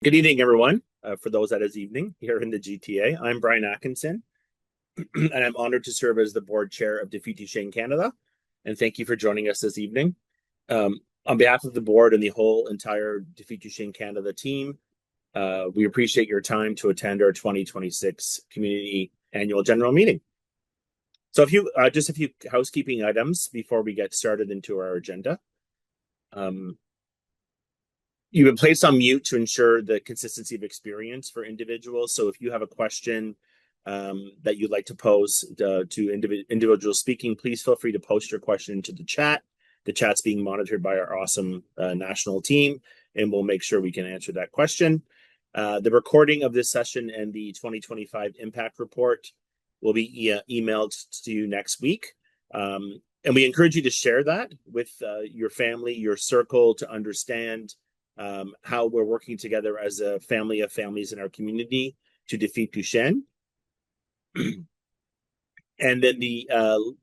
Good evening, everyone. For those that is evening here in the GTA, I'm Brian Atkinson, and I'm honored to serve as the board chair of Defeat Duchenne Canada. And thank you for joining us this evening. On behalf of the board and the whole entire Defeat Duchenne Canada team, we appreciate your time to attend our 2026 Community Annual General Meeting. So, just a few housekeeping items before we get started into our agenda. You've been placed on mute to ensure the consistency of experience for individuals. So if you have a question that you'd like to pose to individuals speaking, please feel free to post your question into the chat. The chat's being monitored by our awesome national team, and we'll make sure we can answer that question. The recording of this session and the 2025 impact report will be emailed to you next week. And we encourage you to share that with your family, your circle, to understand how we're working together as a family of families in our community to defeat Duchenne. And then the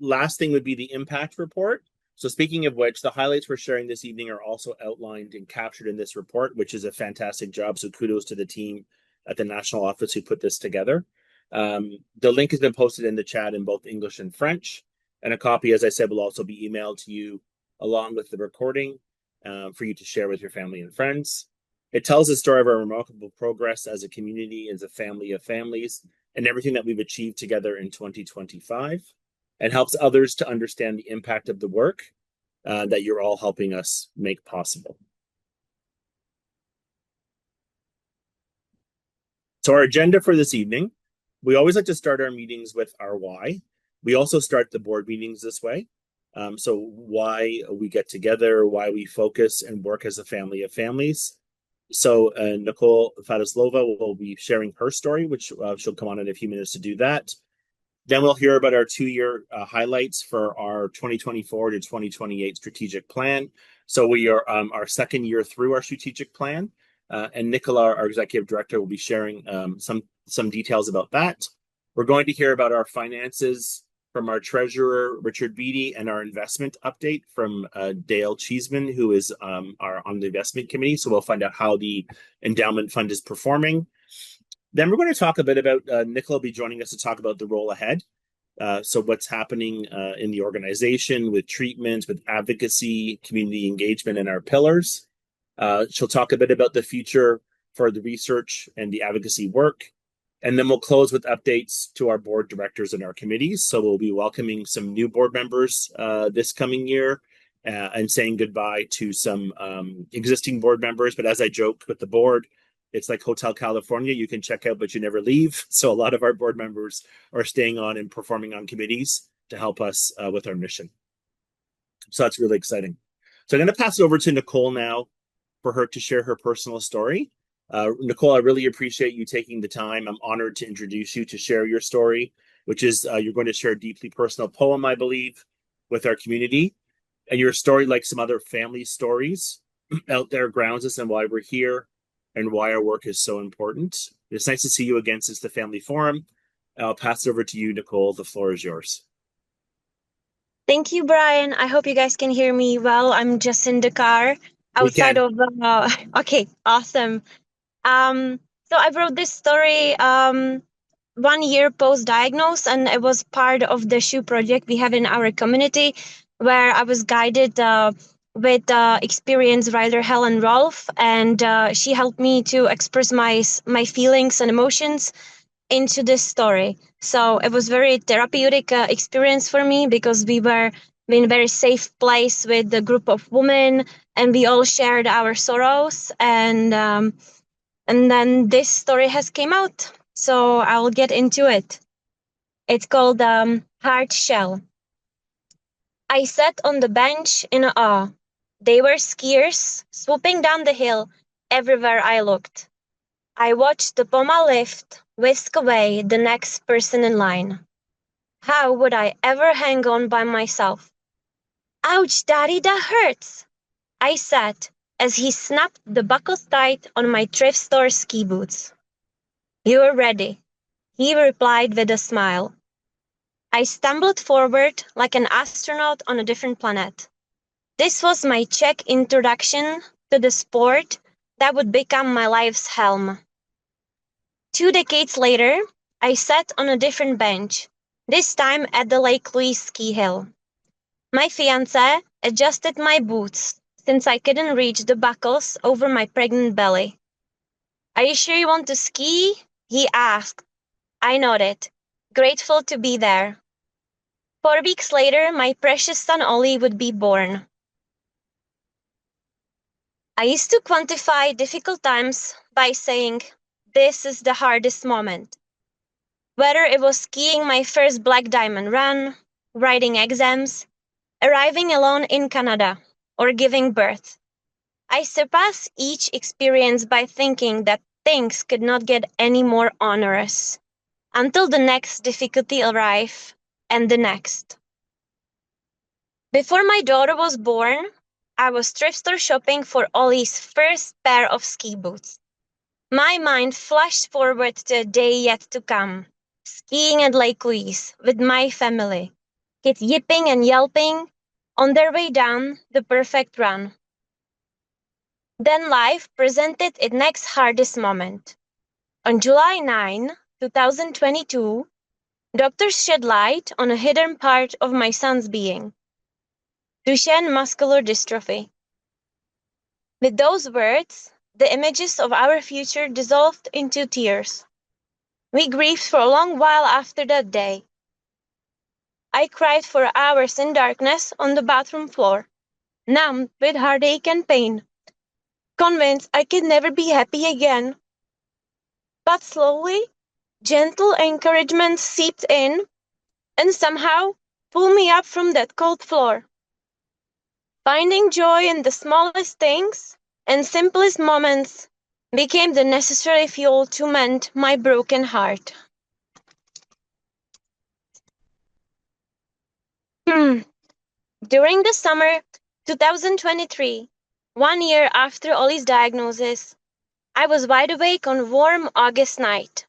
last thing would be the impact report. So speaking of which, the highlights we're sharing this evening are also outlined and captured in this report, which is a fantastic job. So kudos to the team at the national office who put this together. The link has been posted in the chat in both English and French. And a copy, as I said, will also be emailed to you along with the recording for you to share with your family and friends. It tells the story of our remarkable progress as a community, as a family of families, and everything that we've achieved together in 2025, and helps others to understand the impact of the work that you're all helping us make possible. So our agenda for this evening, we always like to start our meetings with our why. We also start the board meetings this way. So why we get together, why we focus and work as a family of families. So Nicole Fadislova will be sharing her story, which she'll come on in a few minutes to do that. Then we'll hear about our 2-year highlights for our 2024 to 2028 strategic plan. So we are our second year through our strategic plan. And Nicola, our executive director, will be sharing some details about that. We're going to hear about our finances from our treasurer, Richard Beattie, and our investment update from Dale Cheeseman, who is on the investment committee. So we'll find out how the endowment fund is performing. Then we're going to talk a bit about, Nicola will be joining us to talk about the role ahead. So what's happening in the organization with treatment, with advocacy, community engagement, and our pillars. She'll talk a bit about the future for the research and the advocacy work. And then we'll close with updates to our board directors and our committees. So we'll be welcoming some new board members this coming year and saying goodbye to some existing board members. But as I joked with the board, it's like Hotel California. You can check out, but you never leave. So a lot of our board members are staying on and performing on committees to help us with our mission. So that's really exciting. So I'm going to pass it over to Nicole now for her to share her personal story. Nicole, I really appreciate you taking the time. I'm honored to introduce you to share your story, which is you're going to share a deeply personal poem, I believe, with our community. And your story, like some other family stories out there, grounds us in why we're here and why our work is so important. It's nice to see you again since the Family Forum. I'll pass it over to you, Nicole. The floor is yours. Thank you, Brian. I hope you guys can hear me well. I'm just in the car outside of okay, awesome. So I wrote this story 1 year post-diagnose, and it was part of the shoe project we have in our community, where I was guided with experienced writer Helen Rolfe, and she helped me to express my feelings and emotions into this story. So it was very therapeutic experience for me, because we were in a very safe place with a group of women, and we all shared our sorrows, and then this story has came out. So I'll get into it. It's called Hard Shell. I sat on the bench in awe. They were skiers swooping down the hill everywhere I looked. I watched the Poma lift whisk away the next person in line. How would I ever hang on by myself? Ouch, Daddy, that hurts, I said as he snapped the buckles tight on my thrift store ski boots. You're ready, he replied with a smile. I stumbled forward like an astronaut on a different planet. This was my Czech introduction to the sport, that would become my life's helm. 2 decades later, I sat on a different bench, this time at the Lake Louise ski hill. My fiancé adjusted my boots since I couldn't reach the buckles over my pregnant belly. "Are you sure you want to ski?" he asked. I nodded, grateful to be there. 4 weeks later, my precious son Ollie would be born. I used to quantify difficult times by saying, "This is the hardest moment." Whether it was skiing my first Black Diamond run, writing exams, arriving alone in Canada, or giving birth, I surpassed each experience by thinking that things could not get any more onerous, until the next difficulty arrived, and the next. Before my daughter was born, I was thrift store shopping for Ollie's first pair of ski boots. My mind flashed forward to a day yet to come, skiing at Lake Louise with my family, kids yipping and yelping on their way down the perfect run. Then life presented its next hardest moment. On July 9, 2022, doctors shed light on a hidden part of my son's being: Duchenne muscular dystrophy. With those words, the images of our future dissolved into tears. We grieved for a long while after that day. I cried for hours in darkness on the bathroom floor, numbed with heartache and pain, convinced I could never be happy again. But slowly, gentle encouragement seeped in and somehow pulled me up from that cold floor. Finding joy in the smallest things and simplest moments became the necessary fuel to mend my broken heart. During the summer 2023, 1 year after Ollie's diagnosis, I was wide awake on a warm August night.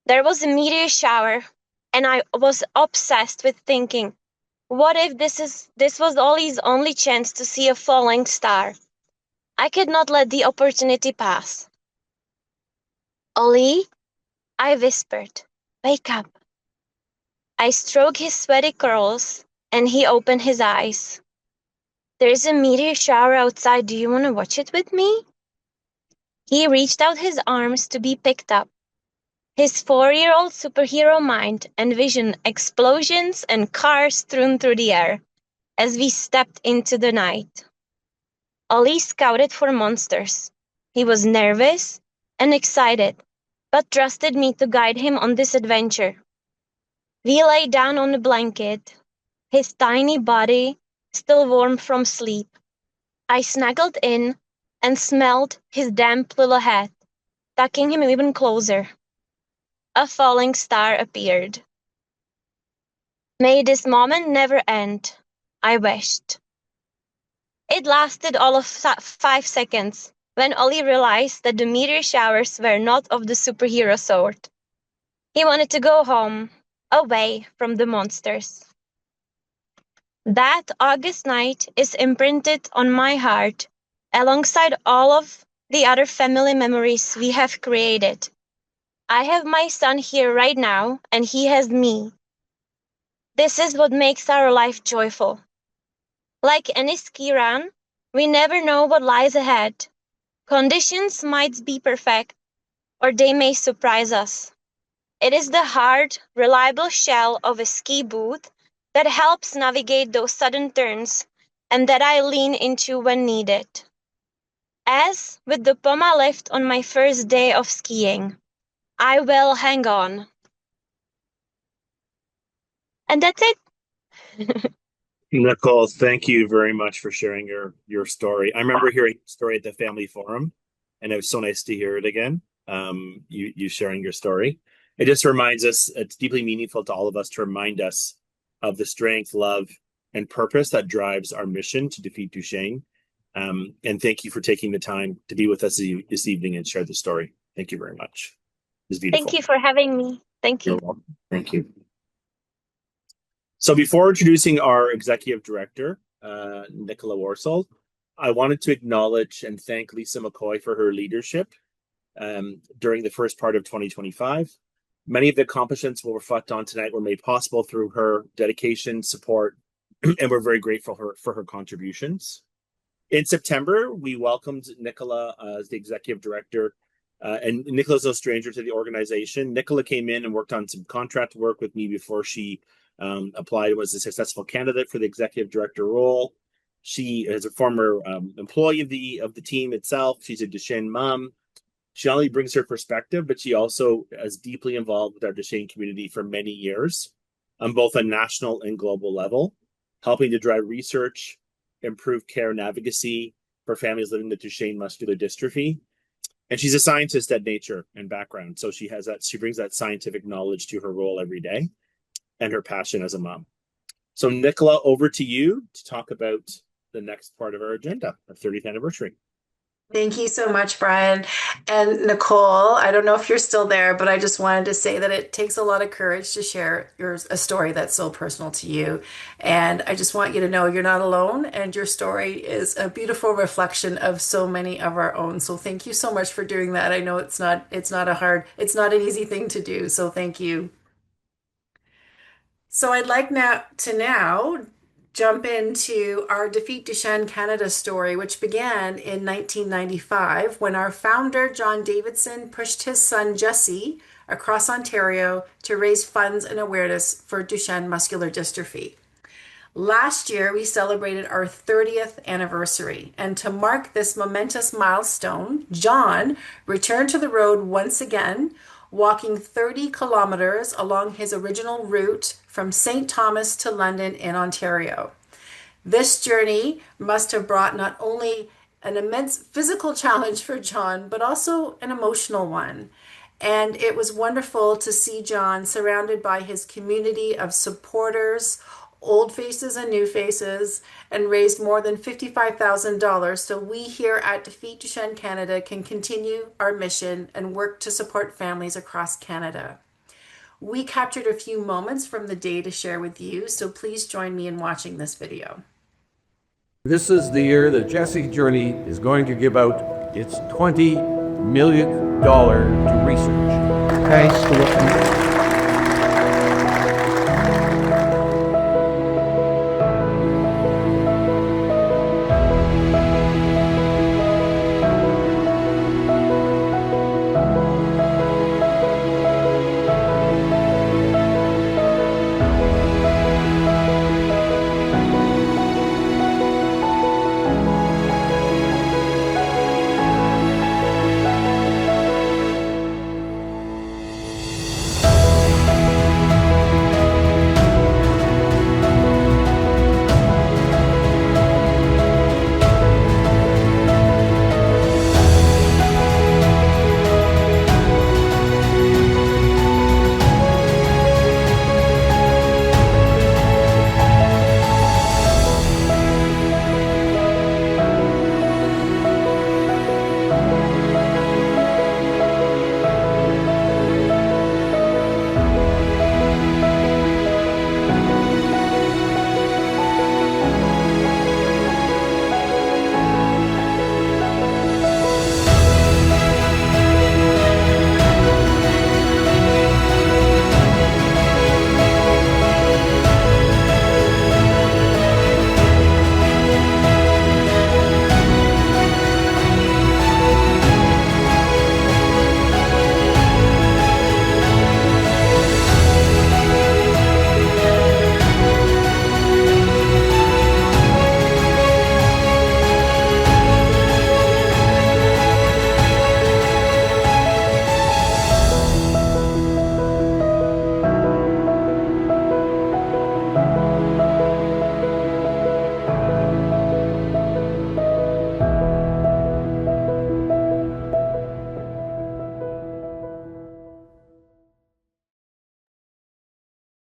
There was a meteor shower, and I was obsessed with thinking, what if this was Ollie's only chance to see a falling star? I could not let the opportunity pass. "Ollie," I whispered, "wake up." I stroked his sweaty curls, and he opened his eyes. "There's a meteor shower outside. Do you want to watch it with me?" He reached out his arms to be picked up. His 4-year-old superhero mind envisioned explosions and cars strewn through the air as we stepped into the night. Ollie scouted for monsters. He was nervous and excited, but trusted me to guide him on this adventure. We lay down on a blanket, his tiny body still warm from sleep. I snuggled in and smelled his damp little head, tucking him even closer. A falling star appeared. "May this moment never end," I wished. It lasted all of 5 seconds, when Ollie realized that the meteor showers were not of the superhero sort. He wanted to go home, away from the monsters. That August night is imprinted on my heart, alongside all of the other family memories we have created. I have my son here right now, and he has me. This is what makes our life joyful. Like any ski run, we never know what lies ahead. Conditions might be perfect, or they may surprise us. It is the hard, reliable shell of a ski boot that helps navigate those sudden turns and that I lean into when needed. As with the Poma lift on my first day of skiing, I will hang on. And that's it. Nicole, thank you very much for sharing your story. I remember hearing your story at the family forum, and it was so nice to hear it again. You sharing your story. It just reminds us, it's deeply meaningful to all of us to remind us of the strength, love, and purpose that drives our mission to defeat Duchenne. And thank you for taking the time to be with us this evening and share the story. Thank you very much. It's beautiful. Thank you for having me. Thank you. You're welcome. Thank you. So before introducing our executive director, Nicola Warsaw, I wanted to acknowledge and thank Lisa McCoy for her leadership during the first part of 2025. Many of the accomplishments we'll reflect on tonight were made possible through her dedication, support, and we're very grateful for her contributions. In September, we welcomed Nicola as the executive director, and Nicola's no stranger to the organization. Nicola came in and worked on some contract work with me before she applied and was a successful candidate for the executive director role. She is a former employee of the team itself. She's a Duchenne mom. She not only brings her perspective, but she also is deeply involved with our Duchenne community for many years on both a national and global level, helping to drive research, improve care and advocacy for families living with Duchenne muscular dystrophy. And she's a scientist at nature and background. So she brings that scientific knowledge to her role every day and her passion as a mom. So Nicola, over to you to talk about the next part of our agenda, our 30th anniversary. Thank you so much, Brian. And Nicole, I don't know if you're still there, but I just wanted to say that it takes a lot of courage to share a story that's so personal to you. And I just want you to know you're not alone, and your story is a beautiful reflection of so many of our own. So thank you so much for doing that. I know it's not an easy thing to do. So thank you. So I'd like now jump into our Defeat Duchenne Canada story, which began in 1995 when our founder, John Davidson, pushed his son, Jesse, across Ontario to raise funds and awareness for Duchenne muscular dystrophy. Last year, we celebrated our 30th anniversary, and to mark this momentous milestone, John returned to the road once again, walking 30 kilometers along his original route from St. Thomas to London in Ontario. This journey must have brought not only an immense physical challenge for John, but also an emotional one. And it was wonderful to see John surrounded by his community of supporters, old faces and new faces, and raised more than $55,000 so we here at Defeat Duchenne Canada can continue our mission and work to support families across Canada. We captured a few moments from the day to share with you, so please join me in watching this video. This is the year that Jesse Journey is going to give out its $20 million to research. Okay, so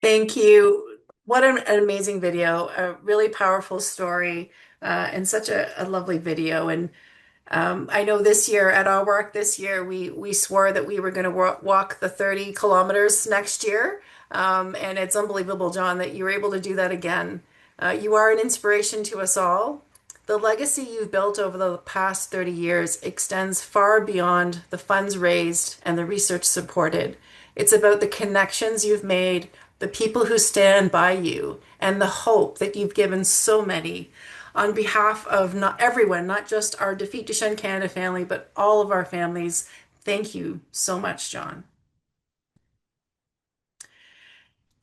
Thank you. What an amazing video, a really powerful story, and such a lovely video. And I know this year at our work this year, we swore that we were going to walk the 30 kilometers next year. And it's unbelievable, John, that you were able to do that again. You are an inspiration to us all. The legacy you've built over the past 30 years extends far beyond the funds raised and the research supported. It's about the connections you've made, the people who stand by you, and the hope that you've given so many. On behalf of not everyone, not just our Defeat Duchenne Canada family, but all of our families, thank you so much, John.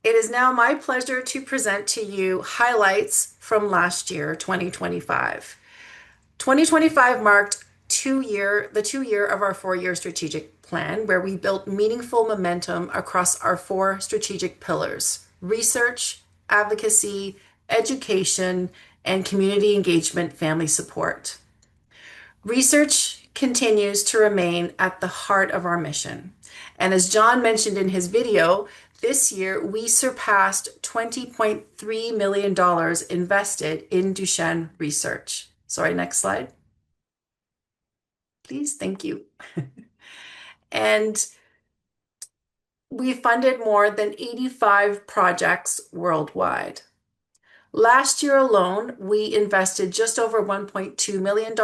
It is now my pleasure to present to you highlights from last year, 2025. 2025 marked the 2 year of our 4-year strategic plan, where we built meaningful momentum across our 4 strategic pillars: research, advocacy, education, and community engagement, family support. Research continues to remain at the heart of our mission. And as John mentioned in his video, this year we surpassed $20.3 million invested in Duchenne research. Sorry, next slide. Please, thank you. And we funded more than 85 projects worldwide. Last year alone, we invested just over $1.2 million.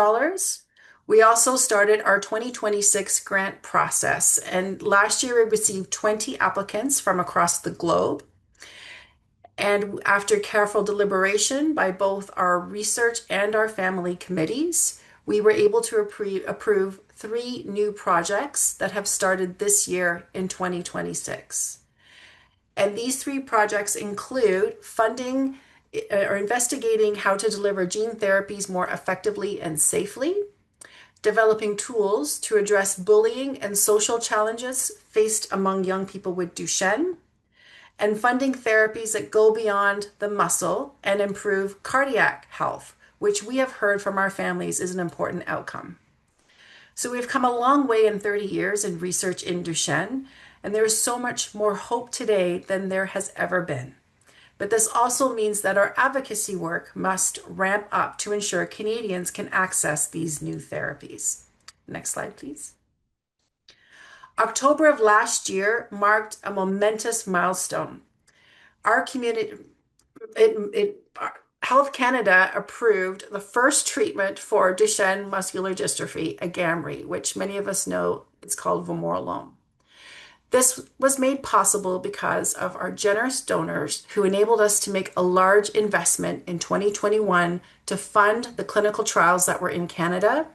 We also started our 2026 grant process, and last year we received 20 applicants from across the globe. And after careful deliberation by both our research and our family committees, we were able to approve 3 new projects that have started this year in 2026. And these 3 projects include funding or investigating how to deliver gene therapies more effectively and safely, developing tools to address bullying and social challenges faced among young people with Duchenne, and funding therapies that go beyond the muscle and improve cardiac health, which we have heard from our families is an important outcome. So we've come a long way in 30 years in research in Duchenne, and there is so much more hope today than there has ever been. But this also means that our advocacy work must ramp up to ensure Canadians can access these new therapies. Next slide, please. October of last year marked a momentous milestone. Our community, Health Canada approved the first treatment for Duchenne muscular dystrophy, AGAMREE, which many of us know it's called vamorolone. This was made possible because of our generous donors who enabled us to make a large investment in 2021 to fund the clinical trials that were in Canada.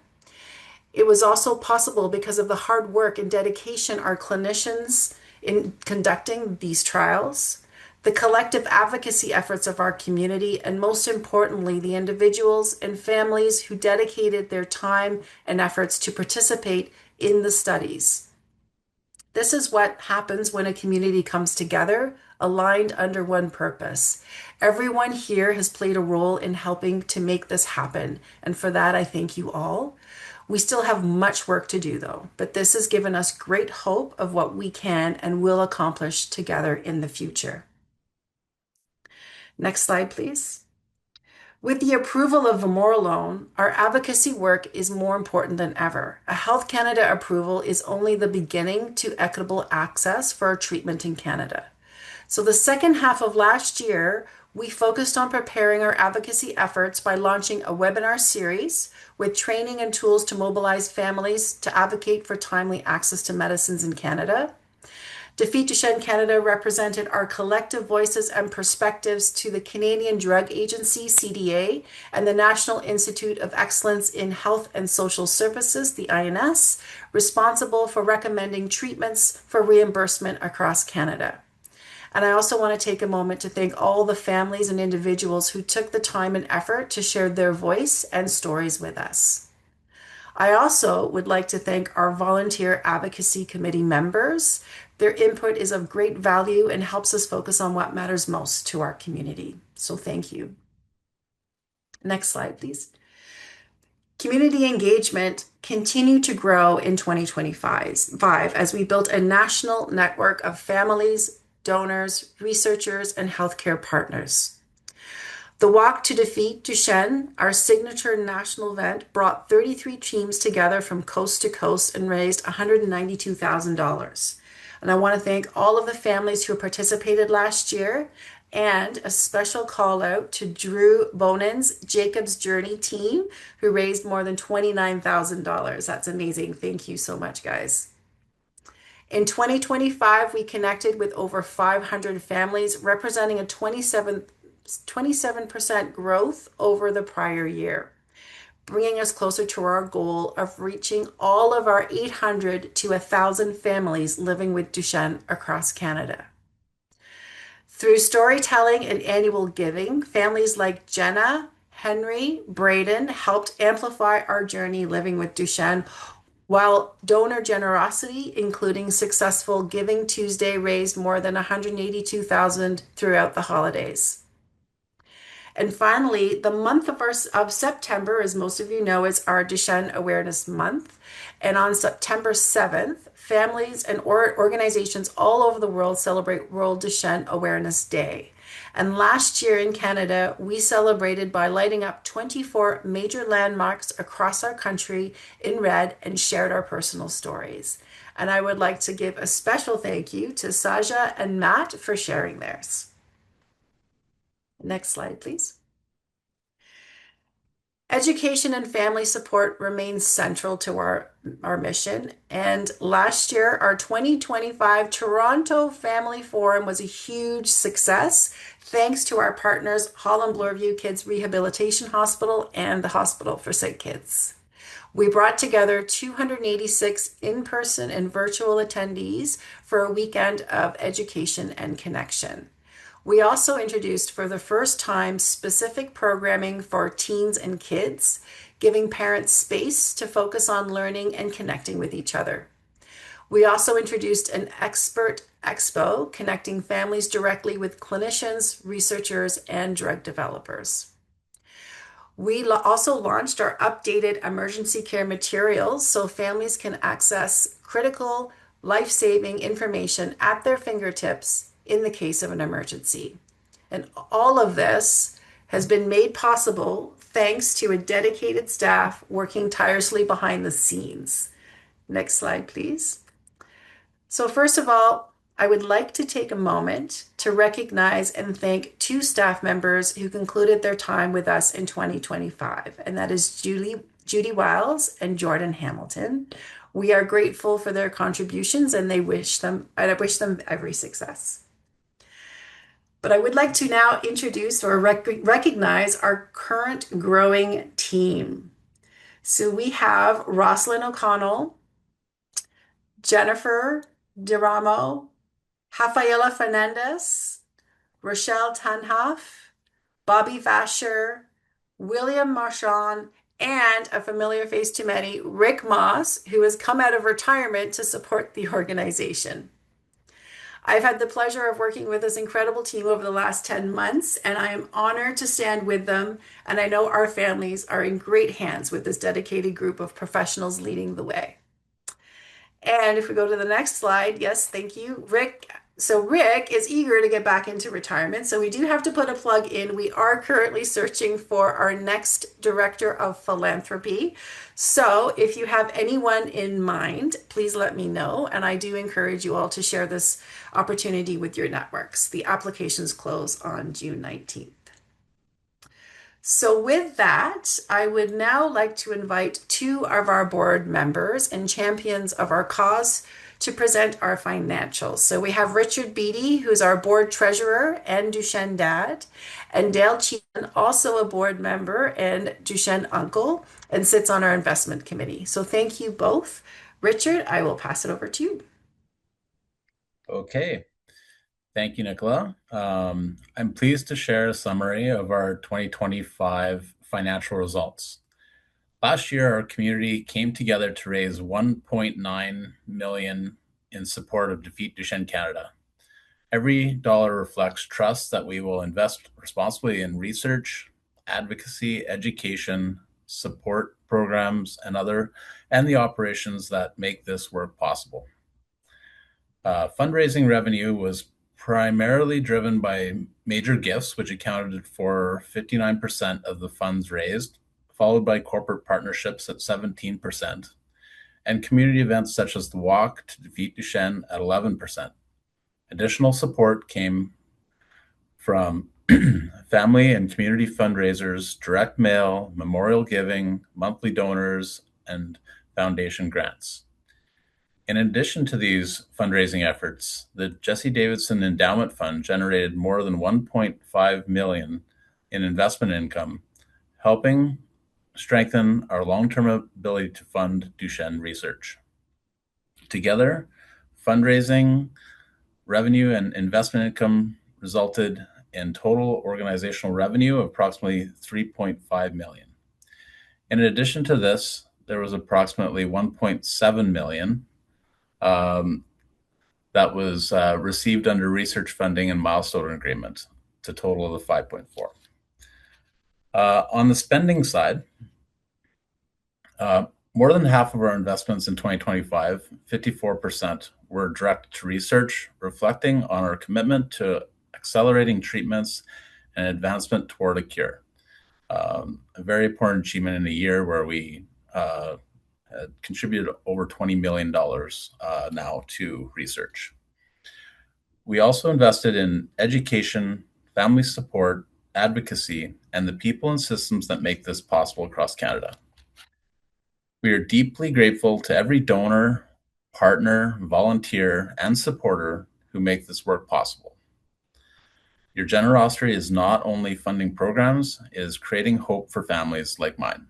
It was also possible because of the hard work and dedication our clinicians in conducting these trials, the collective advocacy efforts of our community, and most importantly, the individuals and families who dedicated their time and efforts to participate in the studies. This is what happens when a community comes together, aligned under one purpose. Everyone here has played a role in helping to make this happen, and for that I thank you all. We still have much work to do though, but this has given us great hope of what we can and will accomplish together in the future. Next slide, please. With the approval of vamorolone, our advocacy work is more important than ever. A Health Canada approval is only the beginning to equitable access for our treatment in Canada. So the second half of last year, we focused on preparing our advocacy efforts by launching a webinar series with training and tools to mobilize families to advocate for timely access to medicines in Canada. Defeat Duchenne Canada represented our collective voices and perspectives to the Canadian Drug Agency, CDA, and the National Institute of Excellence in Health and Social Services, the INS, responsible for recommending treatments for reimbursement across Canada. And I also want to take a moment to thank all the families and individuals who took the time and effort to share their voice and stories with us. I also would like to thank our volunteer advocacy committee members. Their input is of great value and helps us focus on what matters most to our community. So thank you. Next slide, please. Community engagement continued to grow in 2025 as we built a national network of families, donors, researchers, and healthcare partners. The Walk to Defeat Duchenne, our signature national event, brought 33 teams together from coast to coast and raised $192,000. And I want to thank all of the families who participated last year And a special call out to Drew Bonin's Jacob's Journey team, who raised more than $29,000. That's amazing. Thank you so much, guys. In 2025, we connected with over 500 families, representing a 27% growth over the prior year, bringing us closer to our goal of reaching all of our 800 to 1,000 families living with Duchenne across Canada. Through storytelling and annual giving, families like Jenna, Henry, Braden helped amplify our journey living with Duchenne, while donor generosity, including successful Giving Tuesday, raised more than $182,000 throughout the holidays. And finally, the month of September, as most of you know, is our Duchenne Awareness Month. And on September 7th, families and organizations all over the world celebrate World Duchenne Awareness Day. And last year in Canada, we celebrated by lighting up 24 major landmarks across our country in red and shared our personal stories. And I would like to give a special thank you to Saja and Matt for sharing theirs. Next slide, please. Education and family support remains central to our mission. And last year, our 2025 Toronto Family Forum was a huge success, thanks to our partners, Holland Bloorview Kids Rehabilitation Hospital and the Hospital for Sick Kids. We brought together 286 in-person and virtual attendees for a weekend of education and connection. We also introduced for the first time specific programming for teens and kids, giving parents space to focus on learning and connecting with each other. We also introduced an expert expo connecting families directly with clinicians, researchers, and drug developers. We also launched our updated emergency care materials so families can access critical, life-saving information at their fingertips in the case of an emergency. And all of this has been made possible thanks to a dedicated staff working tirelessly behind the scenes. Next slide, please. So first of all, I would like to take a moment to recognize and thank two staff members who concluded their time with us in 2025, and that is Judy Wiles and Jordan Hamilton. We are grateful for their contributions, and I wish them every success. But I would like to now introduce or recognize our current growing team. So we have Roslyn O'Connell, Jennifer DeRamo, Rafaela Fernandez, Rochelle Tanhoff, Bobby Vasher, William Marchand, and a familiar face to many, Rick Moss, who has come out of retirement to support the organization. I've had the pleasure of working with this incredible team over the last 10 months, and I am honored to stand with them. And I know our families are in great hands with this dedicated group of professionals leading the way. And if we go to the next slide, yes, thank you, Rick. So Rick is eager to get back into retirement. So we do have to put a plug in. We are currently searching for our next director of philanthropy. So if you have anyone in mind, please let me know. And I do encourage you all to share this opportunity with your networks. The applications close on June 19th. So with that, I would now like to invite two of our board members and champions of our cause to present our financials. So we have Richard Beattie, who's our board treasurer and Duchenne dad, and Dale Cheehan, also a board member and Duchenne uncle, and sits on our investment committee. So thank you both. Richard, I will pass it over to you. Okay. Thank you, Nicola. I'm pleased to share a summary of our 2025 financial results. Last year, our community came together to raise $1.9 million in support of Defeat Duchenne Canada. Every dollar reflects trust that we will invest responsibly in research, advocacy, education, support programs, and the operations that make this work possible. Fundraising revenue was primarily driven by major gifts, which accounted for 59% of the funds raised, followed by corporate partnerships at 17%, and community events such as the Walk to Defeat Duchenne at 11%. Additional support came from family and community fundraisers, direct mail, memorial giving, monthly donors, and foundation grants. In addition to these fundraising efforts, the Jesse Davidson Endowment Fund generated more than $1.5 million in investment income, helping strengthen our long-term ability to fund Duchenne research. Together, fundraising, revenue, and investment income resulted in total organizational revenue of approximately $3.5 million. In addition to this, there was approximately $1.7 million that was received under research funding and milestone agreement, to total of the 5.4. On the spending side, more than half of our investments in 2025, 54%, were directed to research, reflecting on our commitment to accelerating treatments and advancement toward a cure. A very important achievement in a year where we had contributed over $20 million now to research. We also invested in education, family support, advocacy, and the people and systems that make this possible across Canada. We are deeply grateful to every donor, partner, volunteer, and supporter who make this work possible. Your generosity is not only funding programs, it is creating hope for families like mine.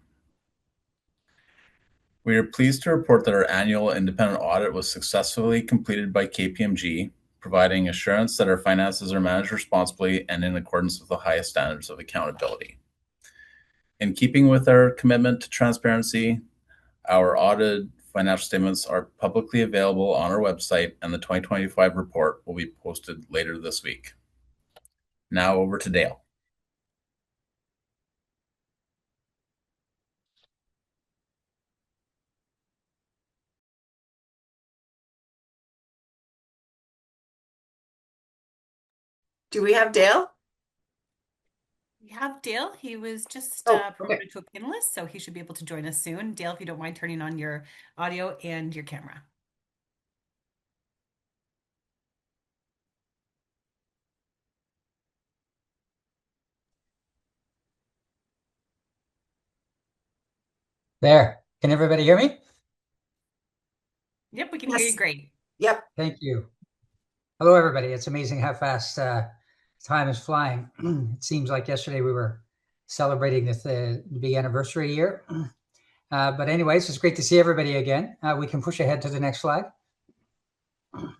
We are pleased to report that our annual independent audit was successfully completed by KPMG, providing assurance that our finances are managed responsibly and in accordance with the highest standards of accountability. In keeping with our commitment to transparency, our audited financial statements are publicly available on our website, and the 2025 report will be posted later this week. Now over to Dale. Do we have Dale? We have Dale. He was just promoted to a panelist, so he should be able to join us soon. Dale, if you don't mind turning on your audio and your camera. There. Can everybody hear me? Yep, we can hear you great. Yep. Thank you. Hello, everybody. It's amazing how fast time is flying. It seems like yesterday we were celebrating the big anniversary year. But anyways, it's great to see everybody again. We can push ahead to the next slide. And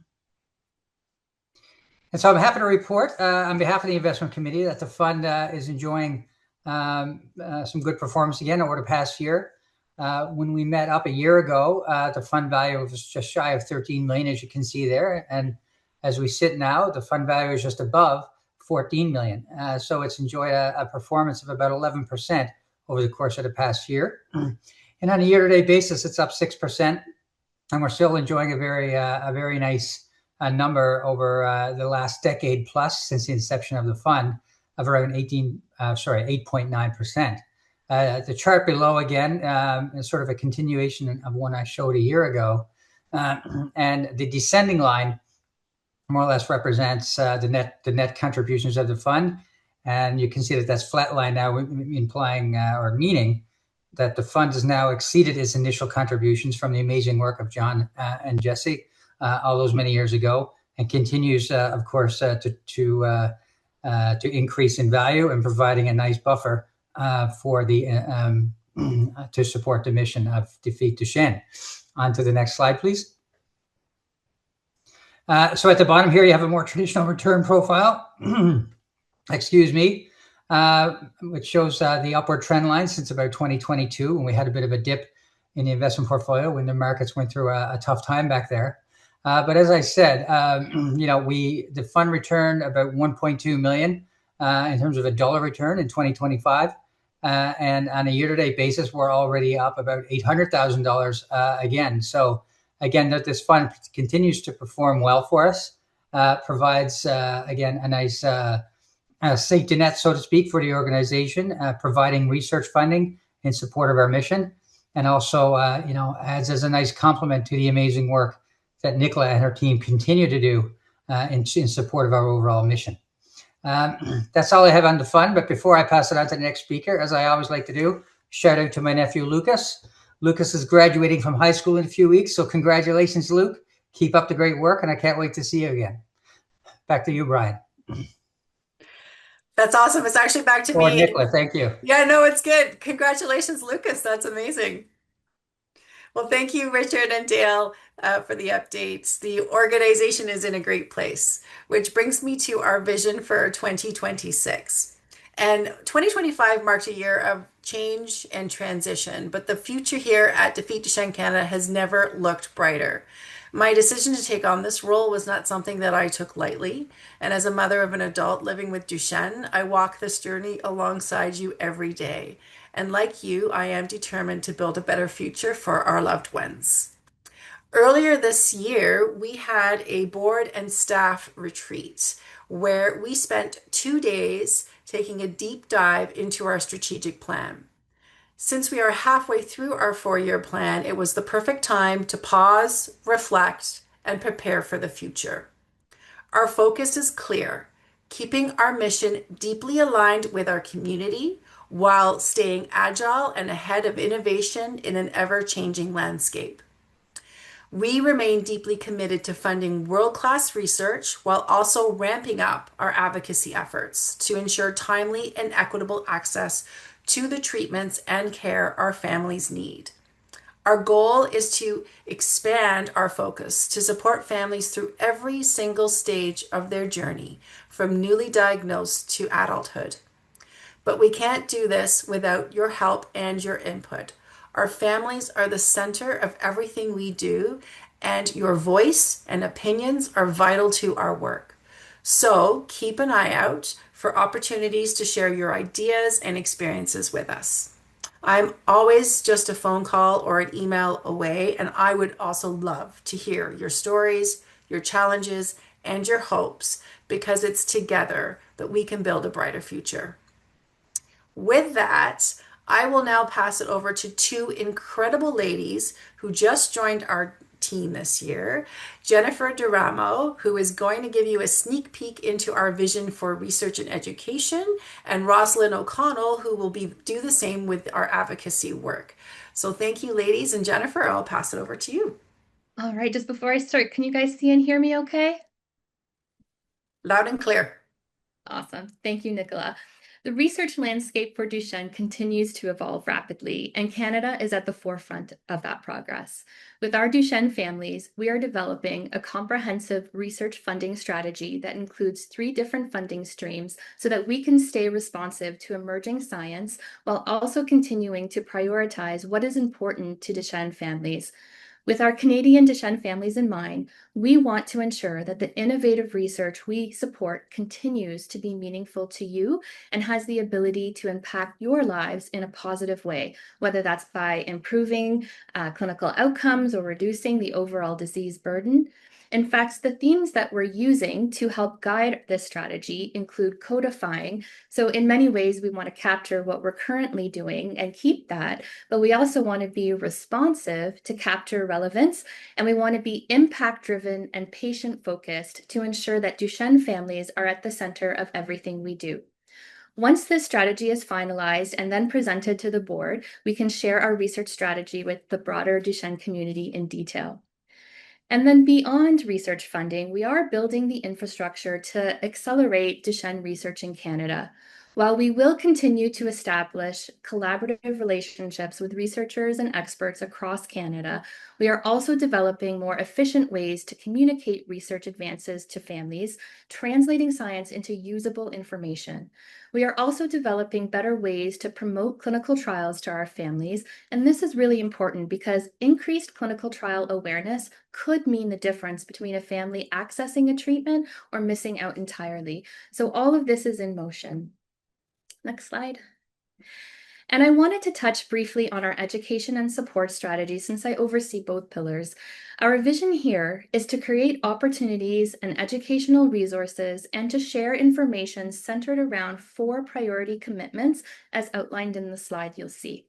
so I'm happy to report on behalf of the investment committee that the fund is enjoying some good performance again over the past year. When we met up a year ago, the fund value was just shy of 13 million, as you can see there. And as we sit now, the fund value is just above 14 million. So it's enjoyed a performance of about 11% over the course of the past year. And on a year-to-date basis, it's up 6%. And we're still enjoying a very nice number over the last decade plus since the inception of the fund of around 8.9%. The chart below again is sort of a continuation of one I showed a year ago. And the descending line more or less represents the net contributions of the fund. And you can see that that's flat line now, implying or meaning that the fund has now exceeded its initial contributions from the amazing work of John and Jesse all those many years ago, and continues, of course, to increase in value and providing a nice buffer for the to support the mission of Defeat Duchenne. On to the next slide, please. So at the bottom here, you have a more traditional return profile. Excuse me. Which shows the upward trend line since about 2022, when we had a bit of a dip in the investment portfolio when the markets went through a tough time back there. But as I said, the fund returned about 1.2 million in terms of a dollar return in 2025. And on a year-to-date basis, we're already up about $800,000 again. So again, that this fund continues to perform well for us, provides, again, a nice safety net, so to speak, for the organization, providing research funding in support of our mission, and also, adds as a nice complement to the amazing work that Nicola and her team continue to do in support of our overall mission. That's all I have on the fun. But before I pass it on to the next speaker, as I always like to do, shout out to my nephew, Lucas. Lucas is graduating from high school in a few weeks. So congratulations, Luke. Keep up the great work. And I can't wait to see you again. Back to you, Brian. That's awesome. It's actually back to me. Nicola, thank you. Yeah, no, it's good. Congratulations, Lucas. That's amazing. Well, thank you, Richard and Dale, for the updates. The organization is in a great place, which brings me to our vision for 2026. And 2025 marked a year of change and transition, but the future here at Defeat Duchenne Canada has never looked brighter. My decision to take on this role was not something that I took lightly. And as a mother of an adult living with Duchenne, I walk this journey alongside you every day. And like you, I am determined to build a better future for our loved ones. Earlier this year, we had a board and staff retreat where we spent 2 days taking a deep dive into our strategic plan. Since we are halfway through our 4-year plan, it was the perfect time to pause, reflect, and prepare for the future. Our focus is clear, keeping our mission deeply aligned with our community while staying agile and ahead of innovation in an ever-changing landscape. We remain deeply committed to funding world-class research while also ramping up our advocacy efforts to ensure timely and equitable access to the treatments and care our families need. Our goal is to expand our focus to support families through every single stage of their journey, from newly diagnosed to adulthood. But we can't do this without your help and your input. Our families are the center of everything we do, and your voice and opinions are vital to our work. So keep an eye out for opportunities to share your ideas and experiences with us. I'm always just a phone call or an email away, and I would also love to hear your stories, your challenges, and your hopes, because it's together that we can build a brighter future. With that, I will now pass it over to 2 incredible ladies who just joined our team this year. Jennifer Duramo, who is going to give you a sneak peek into our vision for research and education, and Rosalind O'Connell, who will do the same with our advocacy work. So thank you, ladies, and Jennifer, I'll pass it over to you. All right, just before I start, can you guys see and hear me okay? Loud and clear. Awesome. Thank you, Nicola. The research landscape for Duchenne continues to evolve rapidly, and Canada is at the forefront of that progress. With our Duchenne families, we are developing a comprehensive research funding strategy that includes 3 different funding streams so that we can stay responsive to emerging science while also continuing to prioritize what is important to Duchenne families. With our Canadian Duchenne families in mind, we want to ensure that the innovative research we support continues to be meaningful to you and has the ability to impact your lives in a positive way, whether that's by improving clinical outcomes or reducing the overall disease burden. In fact, the themes that we're using to help guide this strategy include codifying. So in many ways, we want to capture what we're currently doing and keep that, but we also want to be responsive to capture relevance, and we want to be impact-driven and patient-focused to ensure that Duchenne families are at the center of everything we do. Once this strategy is finalized and then presented to the board, we can share our research strategy with the broader Duchenne community in detail. And then beyond research funding, we are building the infrastructure to accelerate Duchenne research in Canada. While we will continue to establish collaborative relationships with researchers and experts across Canada, we are also developing more efficient ways to communicate research advances to families, translating science into usable information. We are also developing better ways to promote clinical trials to our families, and this is really important because increased clinical trial awareness could mean the difference between a family accessing a treatment or missing out entirely. So all of this is in motion. Next slide. And I wanted to touch briefly on our education and support strategy since I oversee both pillars. Our vision here is to create opportunities and educational resources and to share information centered around 4 priority commitments as outlined in the slide you'll see.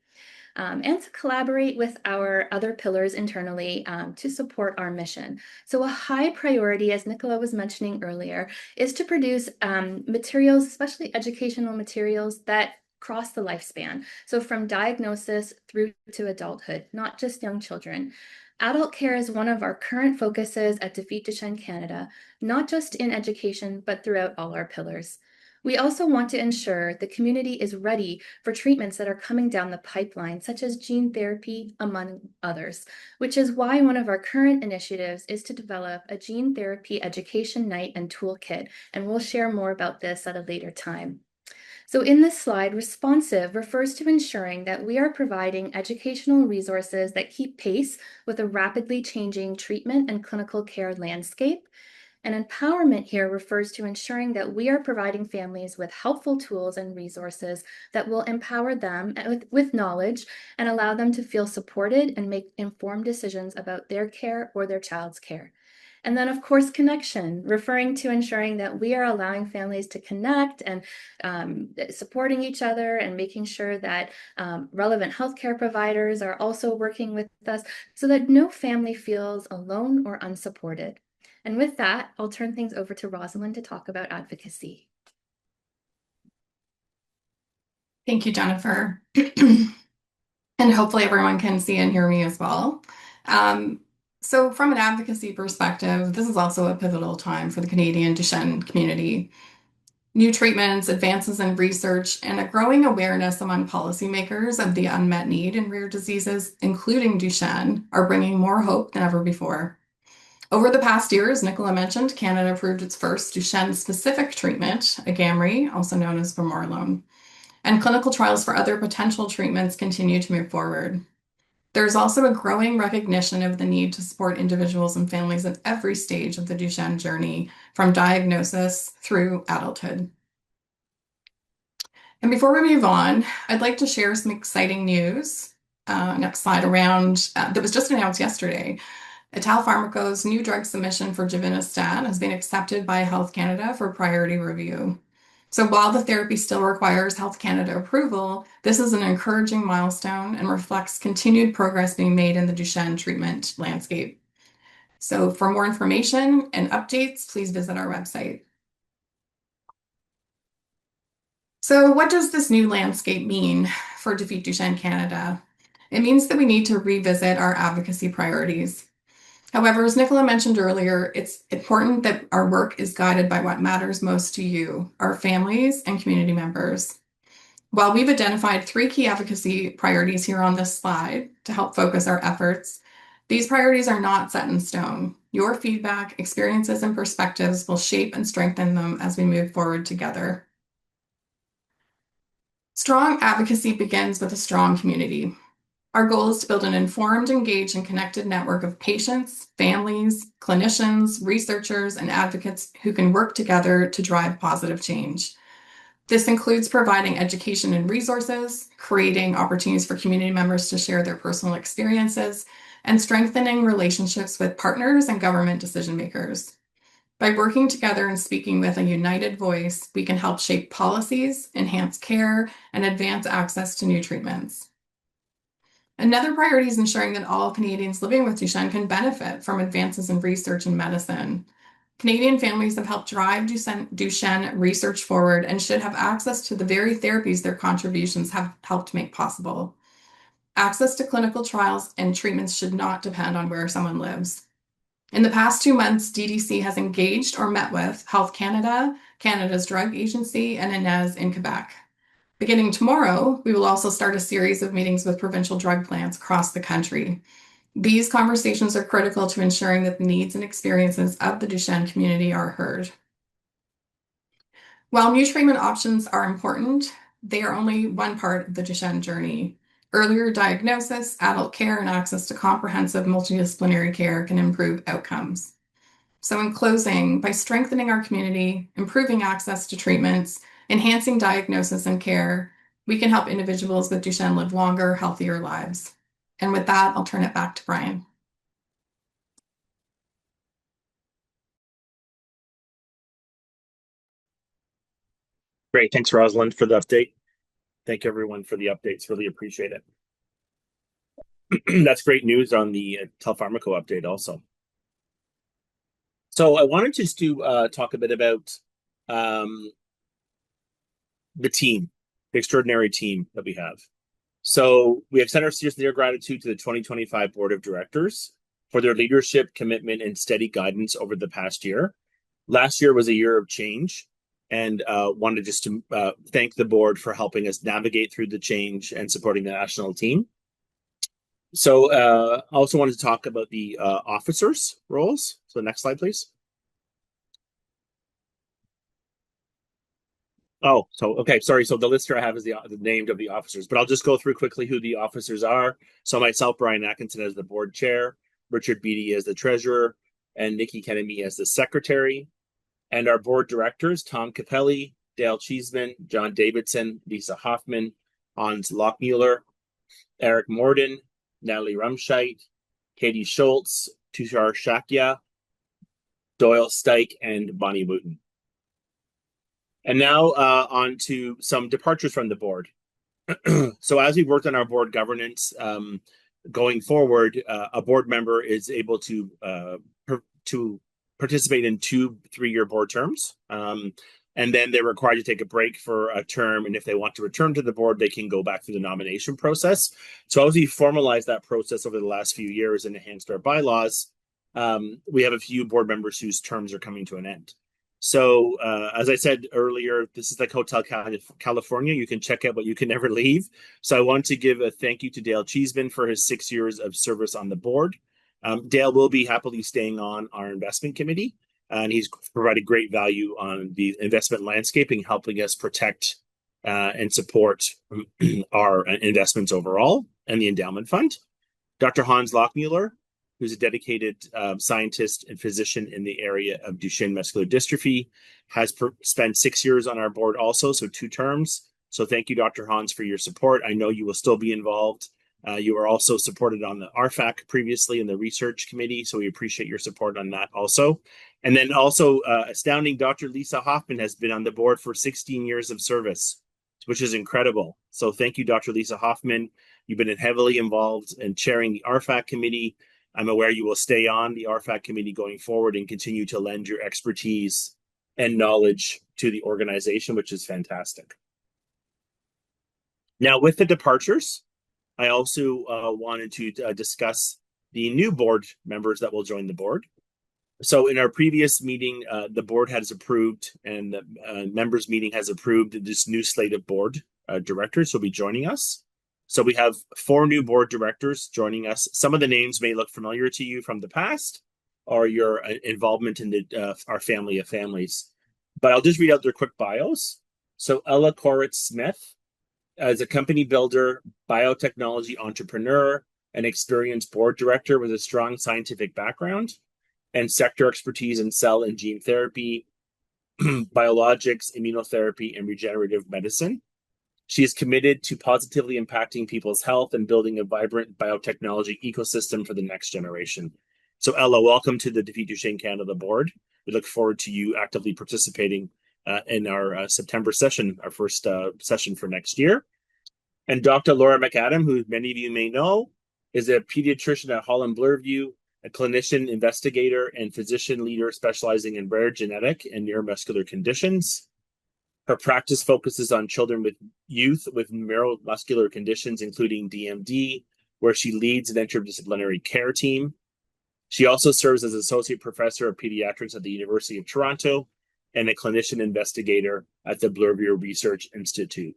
and to collaborate with our other pillars internally to support our mission. So a high priority, as Nicola was mentioning earlier, is to produce materials, especially educational materials, that cross the lifespan. So from diagnosis through to adulthood, not just young children. Adult care is one of our current focuses at Defeat Duchenne Canada, not just in education, but throughout all our pillars. We also want to ensure the community is ready for treatments that are coming down the pipeline, such as gene therapy, among others, which is why one of our current initiatives is to develop a gene therapy education night and toolkit, and we'll share more about this at a later time. So in this slide, responsive refers to ensuring that we are providing educational resources that keep pace with a rapidly changing treatment and clinical care landscape. And empowerment here refers to ensuring that we are providing families with helpful tools and resources that will empower them with knowledge and allow them to feel supported and make informed decisions about their care or their child's care. And then, of course, connection, referring to ensuring that we are allowing families to connect and supporting each other and making sure that relevant healthcare providers are also working with us so that no family feels alone or unsupported. And with that, I'll turn things over to Rosalind to talk about advocacy. Thank you, Jennifer. And hopefully everyone can see and hear me as well. So from an advocacy perspective, this is also a pivotal time for the Canadian Duchenne community. New treatments, advances in research, and a growing awareness among policymakers of the unmet need in rare diseases, including Duchenne, are bringing more hope than ever before. Over the past year, as Nicola mentioned, Canada approved its first Duchenne-specific treatment, Agamree, also known as vamorolone, and clinical trials for other potential treatments continue to move forward. There's also a growing recognition of the need to support individuals and families at every stage of the Duchenne journey, from diagnosis through adulthood. And before we move on, I'd like to share some exciting news. Next slide around, that was just announced yesterday. Italfarmaco's new drug submission for givinostat has been accepted by Health Canada for priority review. So while the therapy still requires Health Canada approval, this is an encouraging milestone and reflects continued progress being made in the Duchenne treatment landscape. So for more information and updates, please visit our website. So what does this new landscape mean for Defeat Duchenne Canada? It means that we need to revisit our advocacy priorities. However, as Nicola mentioned earlier, it's important that our work is guided by what matters most to you, our families and community members. While we've identified 3 key advocacy priorities here on this slide to help focus our efforts, these priorities are not set in stone. Your feedback, experiences, and perspectives will shape and strengthen them as we move forward together. Strong advocacy begins with a strong community. Our goal is to build an informed, engaged, and connected network of patients, families, clinicians, researchers, and advocates who can work together to drive positive change. This includes providing education and resources, creating opportunities for community members to share their personal experiences, and strengthening relationships with partners and government decision makers. By working together and speaking with a united voice, we can help shape policies, enhance care, and advance access to new treatments. Another priority is ensuring that all Canadians living with Duchenne can benefit from advances in research and medicine. Canadian families have helped drive Duchenne research forward and should have access to the very therapies their contributions have helped make possible. Access to clinical trials and treatments should not depend on where someone lives. In the past 2 months, DDC has engaged or met with Health Canada, Canada's Drug Agency, and INES in Quebec. Beginning tomorrow, we will also start a series of meetings with provincial drug plans across the country. These conversations are critical to ensuring that the needs and experiences of the Duchenne community are heard. While new treatment options are important, they are only one part of the Duchenne journey. Earlier diagnosis, adult care, and access to comprehensive multidisciplinary care can improve outcomes. So in closing, by strengthening our community, improving access to treatments, enhancing diagnosis and care, we can help individuals with Duchenne live longer, healthier lives. And with that, I'll turn it back to Brian. Great. Thanks, Rosalind, for the update. Thank you, everyone, for the updates. Really appreciate it. That's great news on the Telpharmaco update also. So I wanted just to talk a bit about the team, the extraordinary team that we have. So we extend our sincere gratitude to the 2025 Board of Directors for their leadership, commitment, and steady guidance over the past year. Last year was a year of change, and wanted just to thank the board for helping us navigate through the change and supporting the national team. So I also wanted to talk about the officers' roles. So next slide, please. Oh, so, okay, sorry. So the list here I have is the names of the officers, but I'll just go through quickly who the officers are. So myself, Brian Atkinson, as the board chair, Richard Beattie as the treasurer, and Nikki Kennedy as the secretary. And our board directors, Tom Capelli, Dale Cheeseman, John Davidson, Lisa Hoffman, Hans Lochmuller, Eric Morden, Natalie Rumscheit, Katie Schultz, Tushar Shakya, Doyle Stike, and Bonnie Wooten. And now on to some departures from the board. So as we worked on our board governance, going forward, a board member is able to participate in 2 3-year board terms. And then they're required to take a break for a term. And if they want to return to the board, they can go back through the nomination process. So as we formalized that process over the last few years and enhanced our bylaws, we have a few board members whose terms are coming to an end. So as I said earlier, this is like Hotel California. You can check out, but you can never leave. So I want to give a thank you to Dale Cheeseman for his 6 years of service on the board. Dale will be happily staying on our investment committee, and he's provided great value on the investment landscaping, helping us protect and support our investments overall and the endowment fund. Dr. Hans Lochmuller, who's a dedicated scientist and physician in the area of Duchenne muscular dystrophy, has spent 6 years on our board also, so 2 terms. So thank you, Dr. Hans, for your support. I know you will still be involved. You were also supported on the RFAC previously in the research committee, so we appreciate your support on that also. And then also astounding, Dr. Lisa Hoffman has been on the board for 16 years of service, which is incredible. So thank you, Dr. Lisa Hoffman. You've been heavily involved in chairing the RFAC committee. I'm aware you will stay on the RFAC committee going forward and continue to lend your expertise and knowledge to the organization, which is fantastic. Now, with the departures, I also wanted to discuss the new board members that will join the board. So in our previous meeting, the board has approved, and the members meeting has approved this new slate of board directors who will be joining us. So we have 4 new board directors joining us. Some of the names may look familiar to you from the past or your involvement in our family of families. But I'll just read out their quick bios. So Ella Koritz-Smith, as a company builder, biotechnology entrepreneur, an experienced board director with a strong scientific background and sector expertise in cell and gene therapy, biologics, immunotherapy, and regenerative medicine. She is committed to positively impacting people's health and building a vibrant biotechnology ecosystem for the next generation. So Ella, welcome to the Defeat Duchenne Canada board. We look forward to you actively participating in our September session, our first session for next year. And Dr. Laura McAdam, who many of you may know, is a pediatrician at Holland Bloorview, a clinician, investigator, and physician leader specializing in rare genetic and neuromuscular conditions. Her practice focuses on children with youth with neuromuscular conditions, including DMD, where she leads an interdisciplinary care team. She also serves as associate professor of pediatrics at the University of Toronto and a clinician investigator at the Bloorview Research Institute.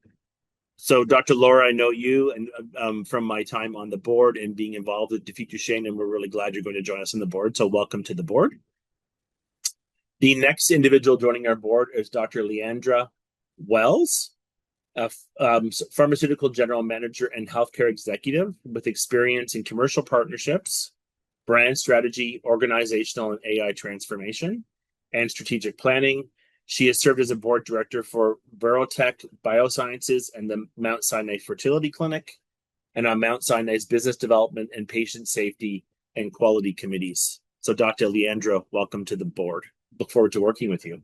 So, Dr. Laura, I know you and from my time on the board and being involved with Defeat Duchenne, and we're really glad you're going to join us on the board. So, welcome to the board. The next individual joining our board is Dr. Leandra Wells, a pharmaceutical general manager and healthcare executive with experience in commercial partnerships, brand strategy, organizational and AI transformation, and strategic planning. She has served as a board director for Verotech Biosciences and the Mount Sinai Fertility Clinic, and on Mount Sinai's business development and patient safety and quality committees. So, Dr. Leandra, welcome to the board. Look forward to working with you.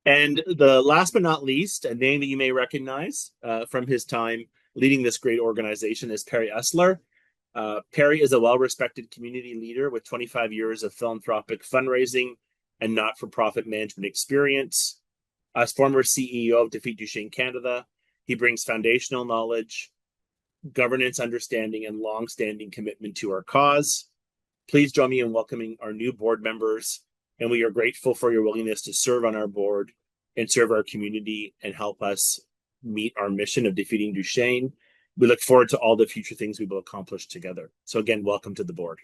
And the last but not least, a name that you may recognize from his time leading this great organization is Perry Essler. Perry is a well-respected community leader with 25 years of philanthropic fundraising and not-for-profit management experience. As former CEO of Defeat Duchenne Canada, he brings foundational knowledge, governance understanding, and long-standing commitment to our cause. Please join me in welcoming our new board members, and we are grateful for your willingness to serve on our board and serve our community and help us meet our mission of defeating Duchenne. We look forward to all the future things we will accomplish together. So again, welcome to the board.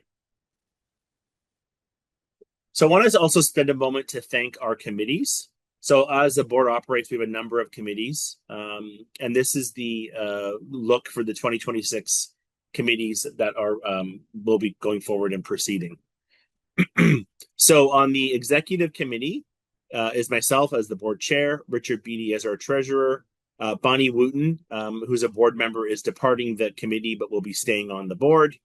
So I want to also spend a moment to thank our committees. So as the board operates, we have a number of committees, and this is the look for the 2026 committees that are will be going forward and proceeding. So on the executive committee is myself as the board chair, Richard Beattie as our treasurer, Bonnie Wooten, who's a board member, is departing the committee but will be staying on the board,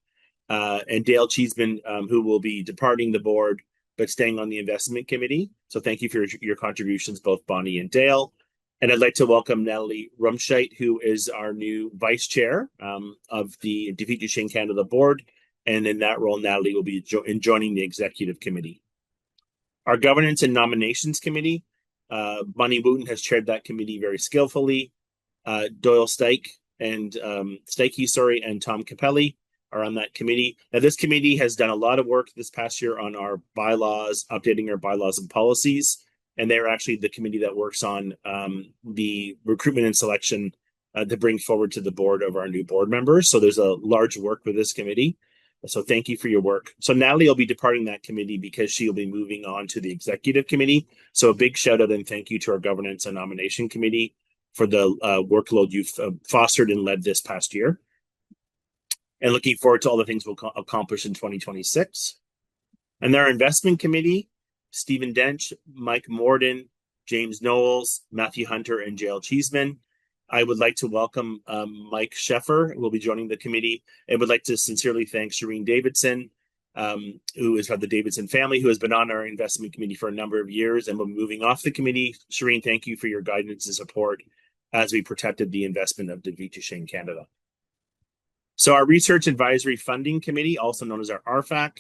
and Dale Cheeseman, who will be departing the board but staying on the investment committee. So thank you for your contributions, both Bonnie and Dale. And I'd like to welcome Natalie Rumscheit, who is our new vice chair of the Defeat Duchenne Canada board. And in that role, Natalie will be joining the executive committee. Our governance and nominations committee, Bonnie Wooten has chaired that committee very skillfully. Doyle Steiche and Tom Capelli are on that committee. Now, this committee has done a lot of work this past year on our bylaws, updating our bylaws and policies. And they're actually the committee that works on the recruitment and selection to bring forward to the board of our new board members. So there's a large work with this committee. So thank you for your work. So Natalie will be departing that committee because she'll be moving on to the executive committee. So a big shout out and thank you to our governance and nomination committee for the workload you've fostered and led this past year. And looking forward to all the things we'll accomplish in 2026. And our investment committee, Stephen Dench, Mike Morden, James Knowles, Matthew Hunter, and Jael Cheeseman. I would like to welcome Mike Sheffer, who will be joining the committee, and would like to sincerely thank Shireen Davidson, who is from the Davidson family, who has been on our investment committee for a number of years and will be moving off the committee. Shireen, thank you for your guidance and support as we protected the investment of Defeat Duchenne Canada. So our Research Advisory Funding Committee, also known as our RFAC,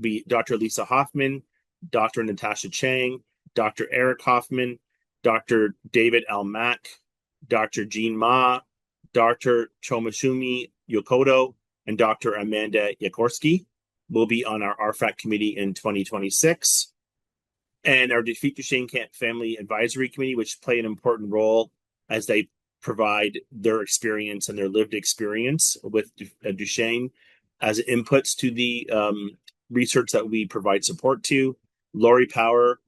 be Dr. Lisa Hoffman, Dr. Natasha Chang, Dr. Eric Hoffman, Dr. David L. Mack, Dr. Jean Ma, Dr. Chomashumi Yokoto, and Dr. Amanda Yakorski will be on our RFAC committee in 2026. And our Defeat Duchenne Family Advisory Committee, which play an important role as they provide their experience and their lived experience with Duchenne as inputs to the research that we provide support to. Lori Power,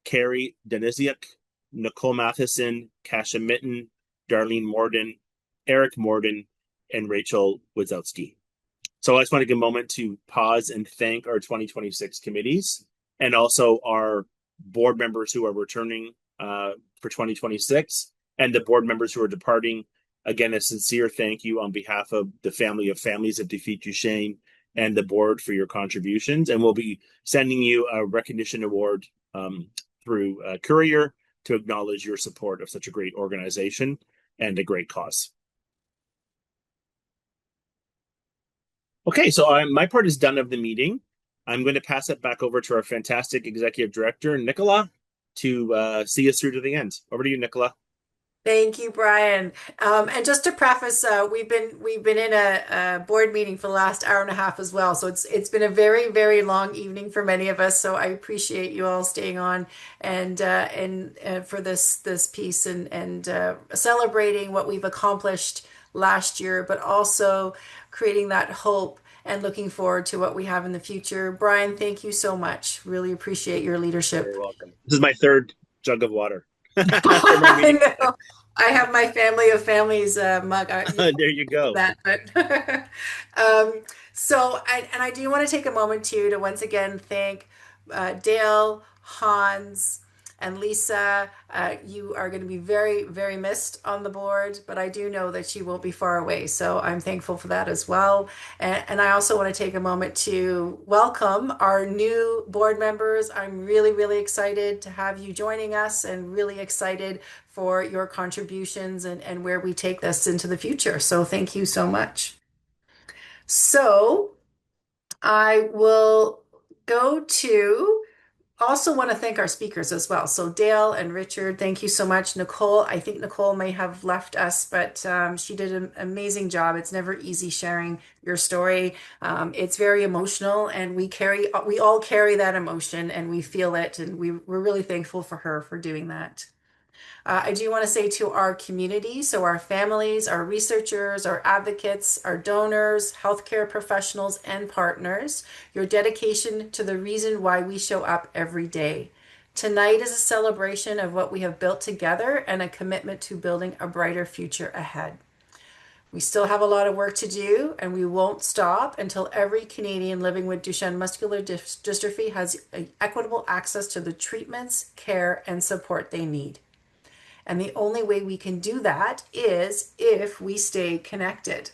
Carrie Denisiuk, Nicole Matheson, Kasha Mitten, Darlene Morden, Eric Morden, and Rachel Wazowski. So I just want to take a moment to pause and thank our 2026 committees and also our board members who are returning for 2026 and the board members who are departing. Again, a sincere thank you on behalf of the family of families of Defeat Duchenne and the board for your contributions. And we'll be sending you a recognition award through Courier to acknowledge your support of such a great organization and a great cause. Okay, so my part is done of the meeting. I'm going to pass it back over to our fantastic executive director, Nicola, to see us through to the end. Over to you, Nicola. Thank you, Brian. And just to preface, we've been in a board meeting for the last hour and a half as well. So it's been a very, very long evening for many of us. So I appreciate you all staying on and for this piece and celebrating what we've accomplished last year, but also creating that hope and looking forward to what we have in the future. Brian, thank you so much. Really appreciate your leadership. You're welcome. This is my third jug of water. I know. I have my family of families mug. There you go. That, but so I do want to take a moment too to once again thank Dale, Hans, and Lisa. You are going to be very, very missed on the board, but I do know that you won't be far away. So I'm thankful for that as well. And I also want to take a moment to welcome our new board members. I'm really, really excited to have you joining us and really excited for your contributions and where we take this into the future. So thank you so much. So I will go to also want to thank our speakers as well. So Dale and Richard, thank you so much. Nicole, I think Nicole may have left us, but she did an amazing job. It's never easy sharing your story. It's very emotional, and we all carry that emotion, and we feel it, and we're really thankful for her for doing that. I do want to say to our community, so our families, our researchers, our advocates, our donors, healthcare professionals, and partners, your dedication to the reason why we show up every day. Tonight is a celebration of what we have built together and a commitment to building a brighter future ahead. We still have a lot of work to do, and we won't stop until every Canadian living with Duchenne muscular dystrophy has equitable access to the treatments, care, and support they need. And the only way we can do that is if we stay connected.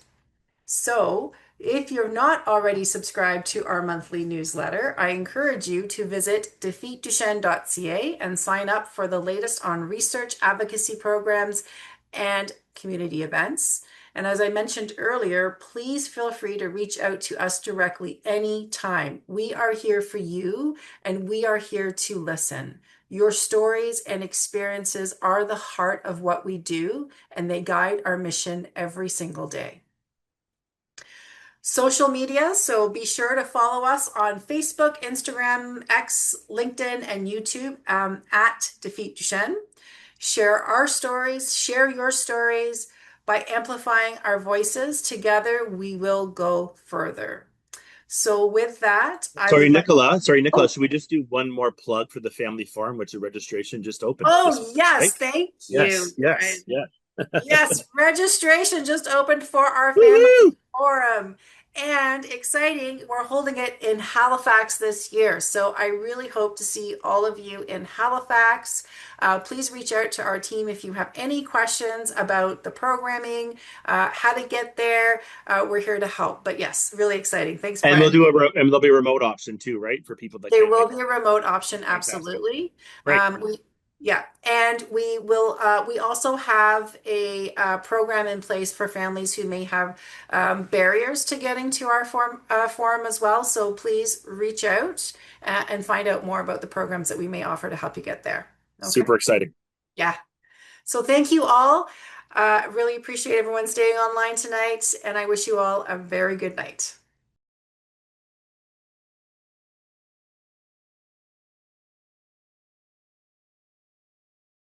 So if you're not already subscribed to our monthly newsletter, I encourage you to visit defeatduchenne.ca and sign up for the latest on research, advocacy programs, and community events. And as I mentioned earlier, please feel free to reach out to us directly anytime. We are here for you, and we are here to listen. Your stories and experiences are the heart of what we do, and they guide our mission every single day. Social media, so be sure to follow us on Facebook, Instagram, X, LinkedIn, and YouTube at Defeat Duchenne. Share our stories, share your stories. By amplifying our voices together, we will go further. So with that, Sorry, Nicola, should we just do one more plug for the family farm, which the registration just opened? Oh, yes, thank you. Yes. Yes, registration just opened for our family forum. And exciting, we're holding it in Halifax this year. So I really hope to see all of you in Halifax. Please reach out to our team if you have any questions about the programming, how to get there. We're here to help. But yes, really exciting. Thanks, Brian. And there'll be a remote option too, right? For people that there will be a remote option, Fantastic. absolutely. Right. Yeah, and we will. We also have a program in place for families who may have barriers to getting to our forum as well. So please reach out and find out more about the programs that we may offer to help you get there. Okay? Super exciting. Yeah. So thank you all. Really appreciate everyone staying online tonight, and I wish you all a very good night.